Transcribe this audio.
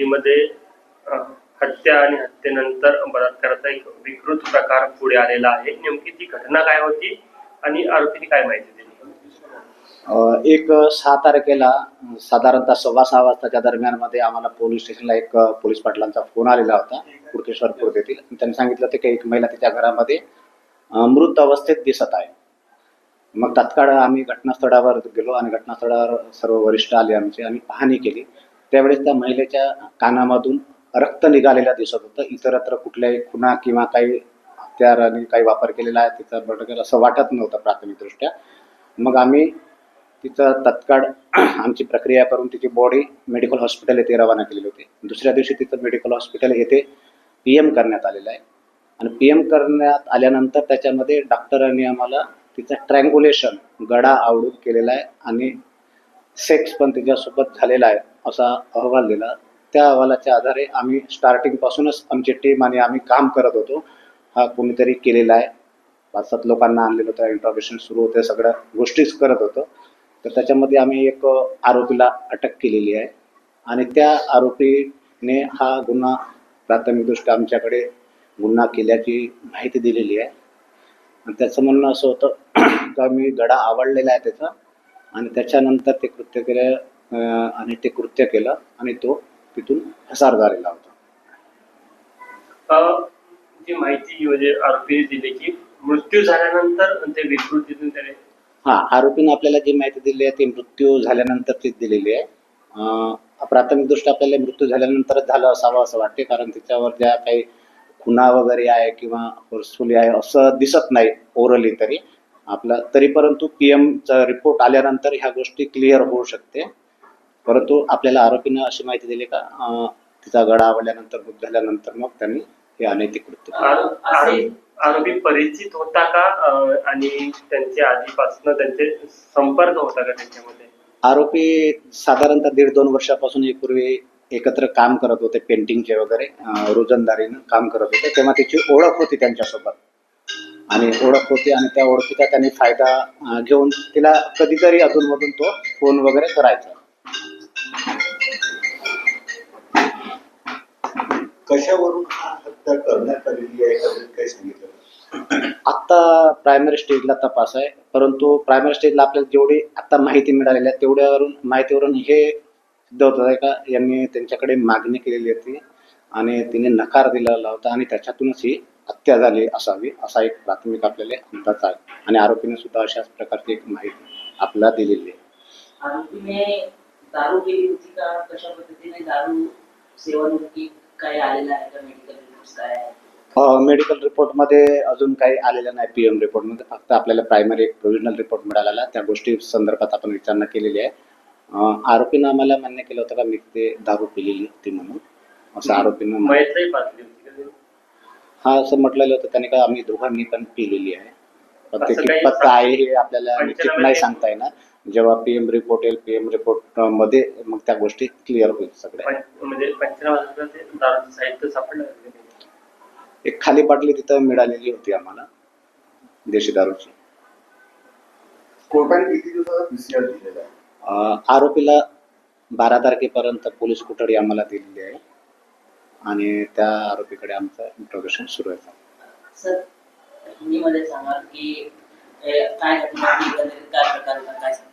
मध्ये हत्या आणि हत्येनंतर बलात्काराचा एक विकृत प्रकार पुढे आलेला आहे. नेमकी ती घटना काय होती आणि आरोपीने काय माहिती दिली? एक 6 तारखेला साधारणतः 6:15 वाजताच्या दरम्यान मध्ये आम्हाला पोलीस स्टेशनला एक पोलीस पाटलांचा फोन आलेला होता कुडकेश्वर खुर्द येथील. त्यांनी सांगितलं होतं की एक महिला तिच्या घरामध्ये मृत अवस्थेत दिसत आहे. मग तात्काळ आम्ही घटनास्थळावर गेलो आणि घटनास्थळावर सर्व वरिष्ठ आले आमचे आणि पाहणी केली. त्यावेळेस त्या महिलेच्या कानामधून रक्त निघालेलं दिसत होतं. इतरत्र कुठल्याही खुणा किंवा काही हत्याराने काही वापर केलेला आहे तिचा बळगेल असं वाटत नव्हतं प्राथमिकदृष्ट्या. मग आम्ही तिचं तत्काळ आमची प्रक्रिया करून तिची बॉडी मेडिकल हॉस्पिटल येथे रवाना केलेली होती. दुसऱ्या दिवशी तिचं मेडिकल हॉस्पिटल येथे PM करण्यात आलेलं आहे आणि PM करण्यात आल्यानंतर त्याच्यामध्ये डॉक्टरांनी आम्हाला तिचं ट्रँग्युलेशन गळा आवळून केलेला आहे आणि सेक्स पण तिच्यासोबत झालेला आहे असा अहवाल दिला. त्या अहवालाच्या आधारे आम्ही स्टार्टिंगपासूनच आमची टीम आणि आम्ही काम करत होतो. हा कोणीतरी केलेला आहे. 5-7 लोकांना आणलेलं होतं. इंट्रोगेशन सुरू होते. सगळ्या गोष्टीच करत होतो. तर त्याच्यामध्ये आम्ही एक आरोपीला अटक केलेली आहे आणि त्या आरोपीने हा गुन्हा प्राथमिकदृष्ट्या आमच्याकडे गुन्हा केल्याची माहिती दिलेली आहे. आणि त्याचं म्हणणं असं होतं का मी गळा आवडलेला आहे त्याचा आणि त्याच्यानंतर ते कृत्य केलं आणि ते कृत्य केलं आणि तो तिथून फसार झालेला होता. जी माहिती म्हणजे आरोपीने दिली की मृत्यू झाल्यानंतर ते विकृतीतून त्याने आरोपीने आपल्याला जी माहिती दिली आहे ती मृत्यू झाल्यानंतरचीच दिलेली आहे. प्राथमिकदृष्ट्या आपल्याला मृत्यू झाल्यानंतरच झालं असावं असं वाटते, कारण त्याच्यावर ज्या काही खुणा वगैरे आहे किंवा फोर्सफुली आहे असं दिसत नाही ओरली तरी आपला तरी, परंतु PMचा रिपोर्ट आल्यानंतर ह्या गोष्टी क्लिअर होऊ शकते. परंतु आपल्याला आरोपीनं अशी माहिती दिली का तिचा गळा आवडल्यानंतर मृत झाल्यानंतर मग त्यांनी हे अनैतिक कृत्य. आरोपी परिचित होता का आणि त्यांच्या आधीपासून त्यांचे संपर्क होता का त्यांच्यामध्ये? आरोपी साधारणतः 1.5-2 वर्षापासून यापूर्वी एकत्र काम करत होते. पेंटिंगचे वगैरे रोजंदारीनं काम करत होते. तेव्हा त्याची ओळख होती त्यांच्यासोबत आणि ओळख होती आणि त्या ओळखीचा त्यांनी फायदा घेऊन तिला कधीतरी अधूनमधून तो फोन वगैरे करायचा. कशावरून हत्या करण्यात आलेली आहे काय सांगितलं? आता प्रायमरी स्टेजला तपास आहे, परंतु प्रायमरी स्टेजला आपल्याला जेवढी आता माहिती मिळालेली आहे तेवढ्यावरून माहितीवरून हे सिद्ध होत आहे का यांनी त्यांच्याकडे मागणी केलेली होती आणि तिने नकार दिलेला होता आणि त्याच्यातूनच ही हत्या झाली असावी असा एक प्राथमिक आपल्याला अंदाज आहे आणि आरोपीने सुद्धा अशाच प्रकारची एक माहिती आपल्याला दिलेली आहे. आरोपीने दारू केली होती का, कशा पद्धतीने दारू सेवन होती, काय आलेलं आहे का मेडिकल रिपोर्ट्स काय आहे? मेडिकल रिपोर्टमध्ये अजून काही आलेलं नाही. PM रिपोर्टमध्ये फक्त आपल्याला प्रायमरी एक प्रोव्हिजनल रिपोर्ट मिळालेला, त्या गोष्टी संदर्भात आपण विचारणा केलेली आहे. आरोपीनं आम्हाला मान्य केलं होतं का मी ते दारू पिलेली होती म्हणून, असं आरोपीनं असं म्हटलेलं होतं त्याने का आम्ही दोघांनी पण पिलेली आहे. पण ते कितपत आहे हे आपल्याला निश्चित नाही सांगता येणार. जेव्हा PM रिपोर्ट येईल PM रिपोर्ट मध्ये मग त्या गोष्टी क्लिअर होईल सगळ्या. म्हणजे 95 ते दारूचं साहित्य सापडलं. एक खाली बाटली तिथं मिळालेली होती आम्हाला देशी दारूची. कोर्टाने किती दिवसाचा PCR दिलेला आहे? आरोपीला 12 तारखेपर्यंत पोलीस कोठडी आम्हाला दिलेली आहे आणि त्या आरोपीकडे आमचं इंट्रोगेशन सुरू आहे. सर हिंदीमध्ये सांगा की काय घटना घडली, काय प्रकार काय सांगा?